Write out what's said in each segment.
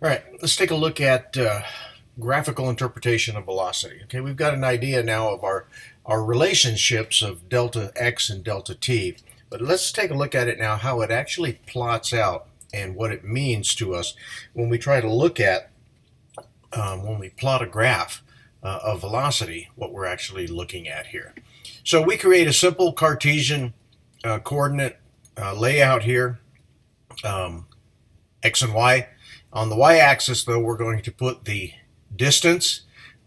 All right, let's take a look at graphical interpretation of velocity. Okay, we've got an idea now of our relationships of delta x and delta t, but let's take a look at it now, how it actually plots out and what it means to us when we try to look at, when we plot a graph of velocity, what we're actually looking at here. So we create a simple Cartesian coordinate layout here, x and y. On the y-axis, though, we're going to put the distance,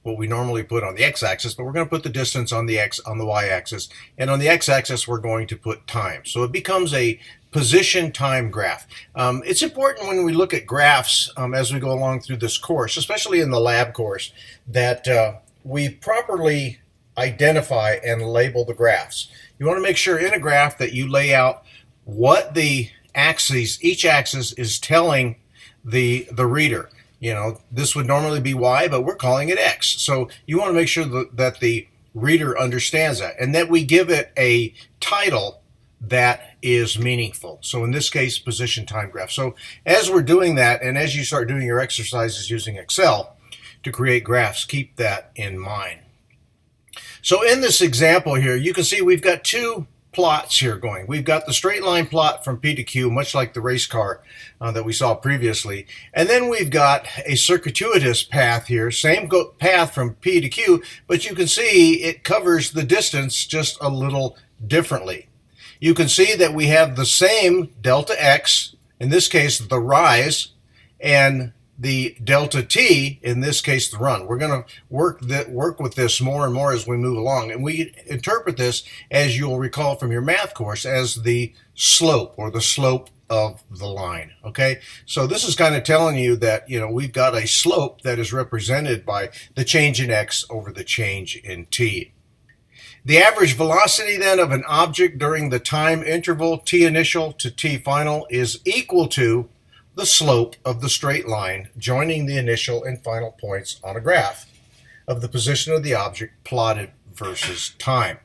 what we normally put on the x-axis, but we're going to put the distance on the y-axis, and on the x-axis, we're going to put time. So it becomes a position time graph. It's important when we look at graphs as we go along through this course, especially in the lab course, that we properly identify and label the graphs. You want to make sure in a graph that you lay out what the axes, each axis is telling the reader. You know, this would normally be y, but we're calling it x. So you want to make sure that the reader understands that, and that we give it a title that is meaningful. So in this case, position time graph. So as we're doing that, and as you start doing your exercises using Excel to create graphs, keep that in mind. So in this example here, you can see we've got two plots here going. We've got the straight line plot from P to Q, much like the race car that we saw previously. And then we've got a circuitous path here, same path from P to Q, but you can see it covers the distance just a little differently. You can see that we have the same delta x, in this case the rise, and the delta t, in this case the run. We're going to work with this more and more as we move along, and we interpret this, as you'll recall from your math course, as the slope, or the slope of the line. Okay, so this is kind of telling you that, you know, we've got a slope that is represented by the change in x over the change in t. The average velocity then of an object during the time interval t initial to t final is equal to the slope of the straight line joining the initial and final points on a graph of the position of the object plotted versus time.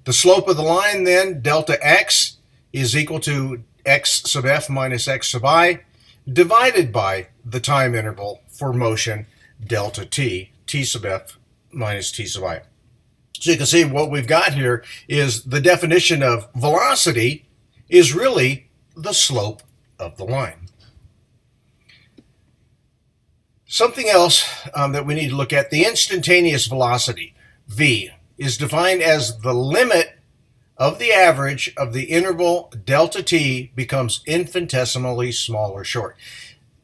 The slope of the line then, delta x, is equal to x sub f minus x sub I, divided by the time interval for motion, delta t, t sub f minus t sub I. So you can see what we've got here is the definition of velocity is really the slope of the line. Something else that we need to look at, the instantaneous velocity, v, is defined as the limit of the average of the interval delta t becomes infinitesimally small or short.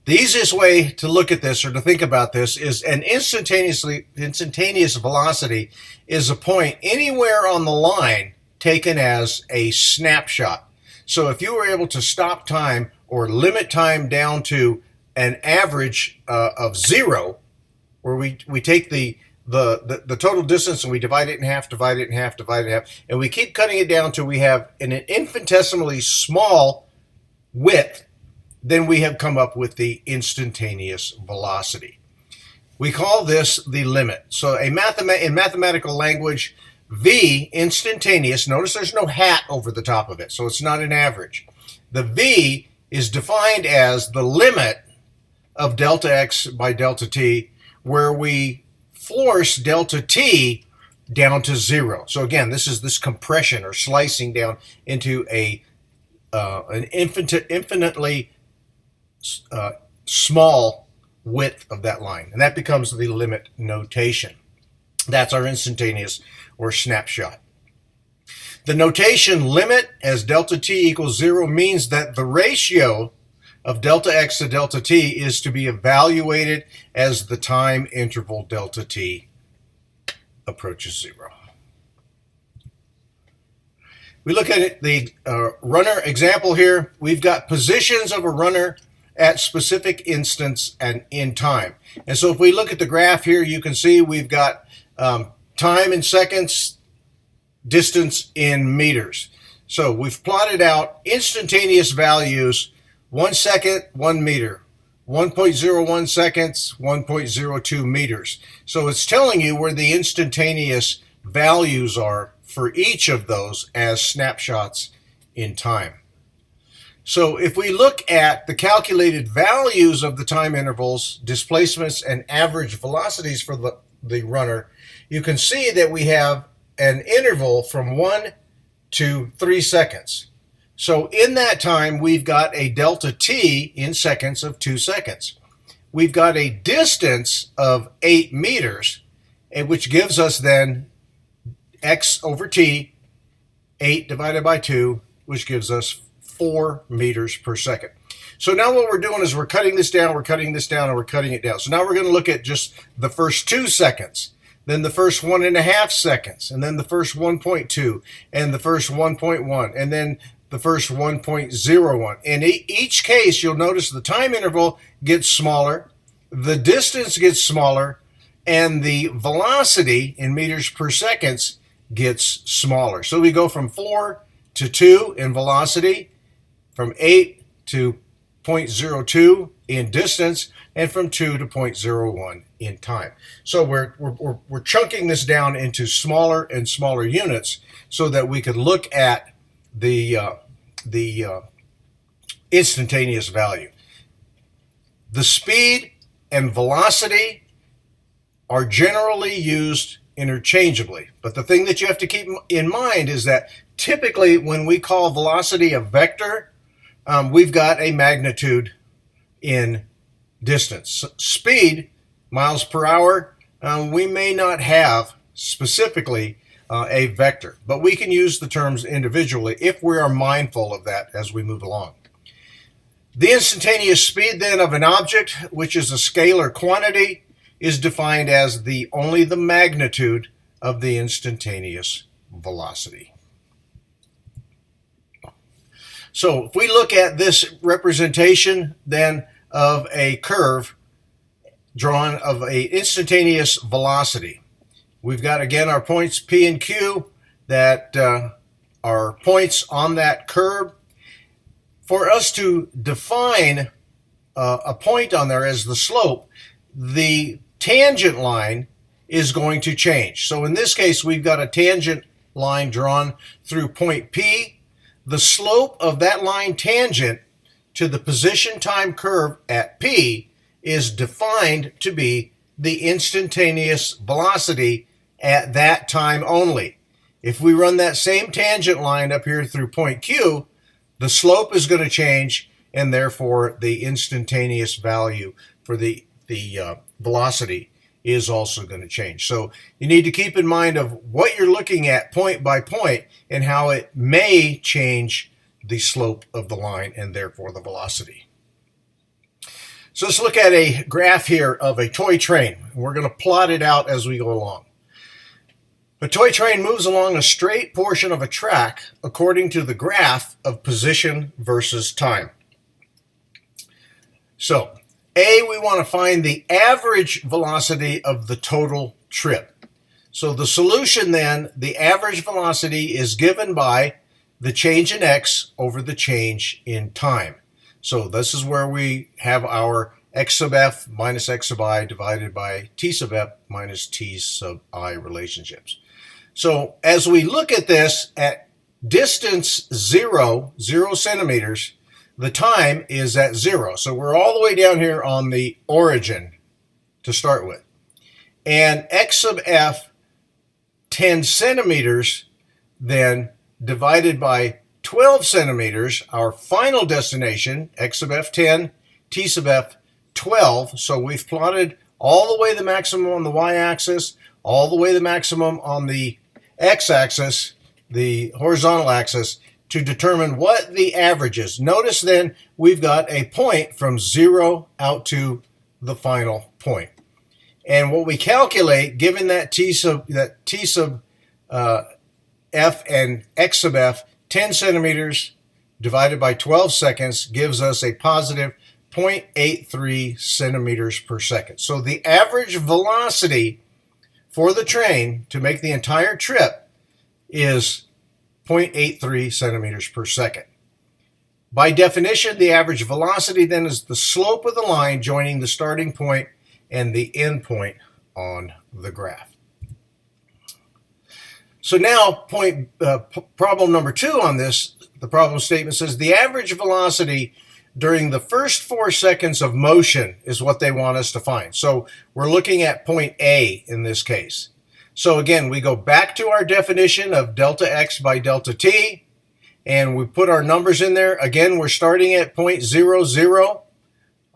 The easiest way to look at this or to think about this is an instantaneous velocity is a point anywhere on the line taken as a snapshot. So if you were able to stop time or limit time down to an average of 0, where we take the total distance and we divide it in half, and we keep cutting it down till we have an infinitesimally small width, then we have come up with the instantaneous velocity. We call this the limit. So in mathematical language, v, instantaneous, notice there's no hat over the top of it, so it's not an average. The v is defined as the limit of delta x by delta t, where we force delta t down to 0. So again, this is this compression or slicing down into an infinitely small width of that line, and that becomes the limit notation. That's our instantaneous or snapshot. The notation limit as delta t equals 0 means that the ratio of delta x to delta t is to be evaluated as the time interval delta t approaches 0. We look at it, the runner example here. We've got positions of a runner at specific instants and in time. And so if we look at the graph here, you can see we've got time in seconds, distance in meters. So we've plotted out instantaneous values: 1 second, 1 meter, 1.01 seconds, 1.02 meters. So it's telling you where the instantaneous values are for each of those as snapshots in time. So if we look at the calculated values of the time intervals, displacements, and average velocities for the runner, you can see that we have an interval from 1 to 3 seconds. So in that time, we've got a delta t in seconds of 2 seconds. We've got a distance of 8 meters, which gives us then x over t, 8 divided by 2, which gives us 4 meters per second. So now what we're doing is we're cutting this down, we're cutting this down, and we're cutting it down. So now we're going to look at just the first 2 seconds, then the first 1.5 seconds, and then the first 1.2, and the first 1.1, and then the first 1.01. In each case, you'll notice the time interval gets smaller, the distance gets smaller, and the velocity in meters per second gets smaller. So we go from 4 to 2 in velocity, from 8 to 0.02 in distance, and from 2 to 0.01 in time. So we're chunking this down into smaller and smaller units so that we could look at the instantaneous value. The speed and velocity are generally used interchangeably, but the thing that you have to keep in mind is that typically when we call velocity a vector, we've got a magnitude in distance. Speed, miles per hour, we may not have specifically a vector, but we can use the terms individually if we are mindful of that as we move along. The instantaneous speed then of an object, which is a scalar quantity, is defined as only the magnitude of the instantaneous velocity. So if we look at this representation then of a curve drawn of an instantaneous velocity, we've got again our points P and Q that are points on that curve. For us to define a point on there as the slope, the tangent line is going to change. So in this case, we've got a tangent line drawn through point P. The slope of that line tangent to the position time curve at P is defined to be the instantaneous velocity at that time only. If we run that same tangent line up here through point Q, the slope is going to change, and therefore the instantaneous value for the velocity is also going to change. So you need to keep in mind of what you're looking at point by point and how it may change the slope of the line and therefore the velocity. So let's look at a graph here of a toy train. We're going to plot it out as we go along. A toy train moves along a straight portion of a track according to the graph of position versus time. So A, we want to find the average velocity of the total trip. So the solution then, the average velocity is given by the change in x over the change in time. So this is where we have our x sub f minus x sub I divided by t sub f minus t sub I relationships. So as we look at this at distance 0 centimeters, the time is at 0. So we're all the way down here on the origin to start with. And x sub f 10 centimeters then divided by 12 centimeters, our final destination, x sub f 10, t sub f 12. So we've plotted all the way the maximum on the y-axis, all the way the maximum on the x-axis, the horizontal axis, to determine what the average is. Notice then we've got a point from 0 out to the final point. And what we calculate, given that t sub f and x sub f, 10 centimeters divided by 12 seconds gives us a positive 0.83 centimeters per second. So the average velocity for the train to make the entire trip is 0.83 centimeters per second. By definition, the average velocity then is the slope of the line joining the starting point and the end point on the graph. So now problem number 2 on this, the problem statement says the average velocity during the first 4 seconds of motion is what they want us to find. So we're looking at point A in this case. So again, we go back to our definition of delta x by delta t, and we put our numbers in there. Again, we're starting at 0.00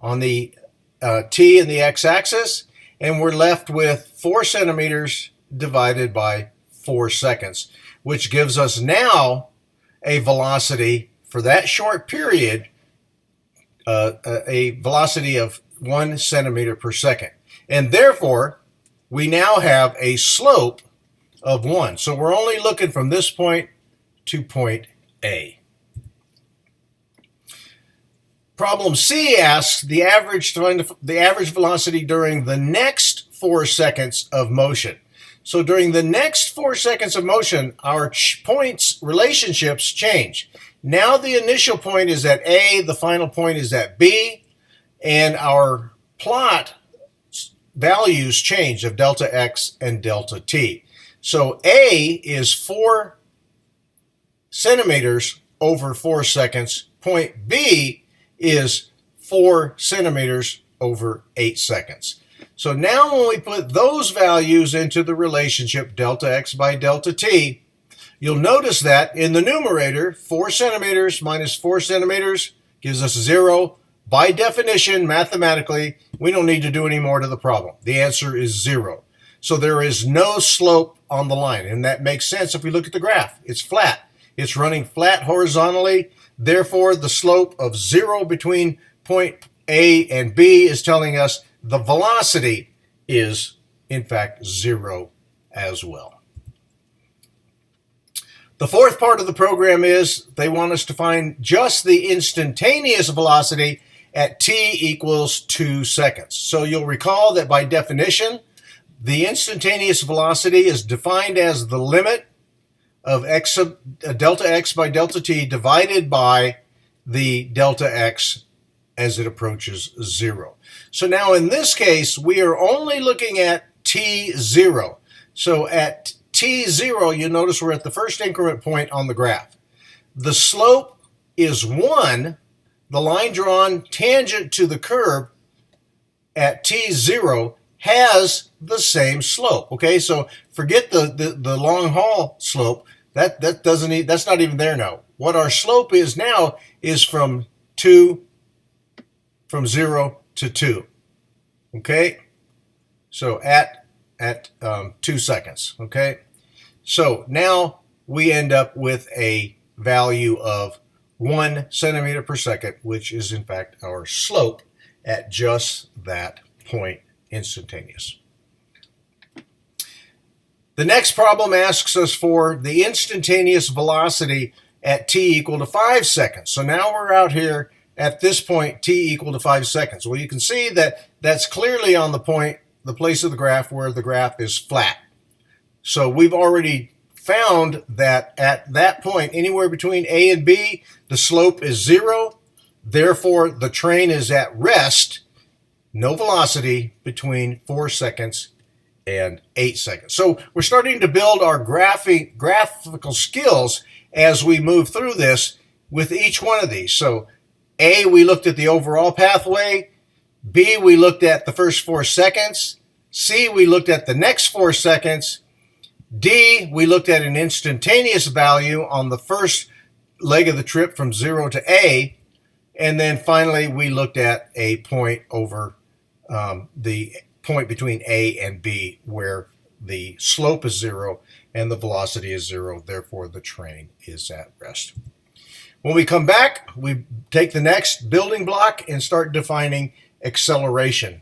on the t and the x-axis, and we're left with 4 centimeters divided by 4 seconds, which gives us now a velocity for that short period, a velocity of 1 centimeter per second. And therefore, we now have a slope of 1. So we're only looking from this point to point A. Problem C asks the average velocity during the next 4 seconds of motion. So during the next 4 seconds of motion, our points relationships change. Now the initial point is at A, the final point is at B, and our plot values change of delta x and delta t. So A is 4 centimeters over 4 seconds. Point B is 4 centimeters over 8 seconds. So now when we put those values into the relationship delta x by delta t, you'll notice that in the numerator, 4 centimeters minus 4 centimeters gives us 0. By definition, mathematically, we don't need to do any more to the problem. The answer is 0. So there is no slope on the line, and that makes sense if we look at the graph. It's flat. It's running flat horizontally. Therefore, the slope of 0 between point A and B is telling us the velocity is, in fact, 0 as well. The fourth part of the program is they want us to find just the instantaneous velocity at t equals 2 seconds. So you'll recall that by definition, the instantaneous velocity is defined as the limit of delta x by delta t divided by the delta x as it approaches 0. So now in this case, we are only looking at t0. So at t0, you notice we're at the first increment point on the graph. The slope is 1. The line drawn tangent to the curve at t0 has the same slope. Okay, so forget the long haul slope. That's not even there now. What our slope is now is from 0 to 2. Okay, so at 2 seconds. Okay, so now we end up with a value of 1 centimeter per second, which is in fact our slope at just that point instantaneous. The next problem asks us for the instantaneous velocity at t equal to 5 seconds. So now we're out here at this point, t equal to 5 seconds. Well, you can see that that's clearly on the place of the graph where the graph is flat. So we've already found that at that point, anywhere between A and B, the slope is 0. Therefore, the train is at rest, no velocity between 4 seconds and 8 seconds. So we're starting to build our graphical skills as we move through this with each one of these. So A, we looked at the overall pathway. B, we looked at the first 4 seconds. C, we looked at the next 4 seconds. D, we looked at an instantaneous value on the first leg of the trip from 0 to A. And then finally, we looked at a point over the point between A and B where the slope is 0 and the velocity is 0. Therefore, the train is at rest. When we come back, we take the next building block and start defining acceleration.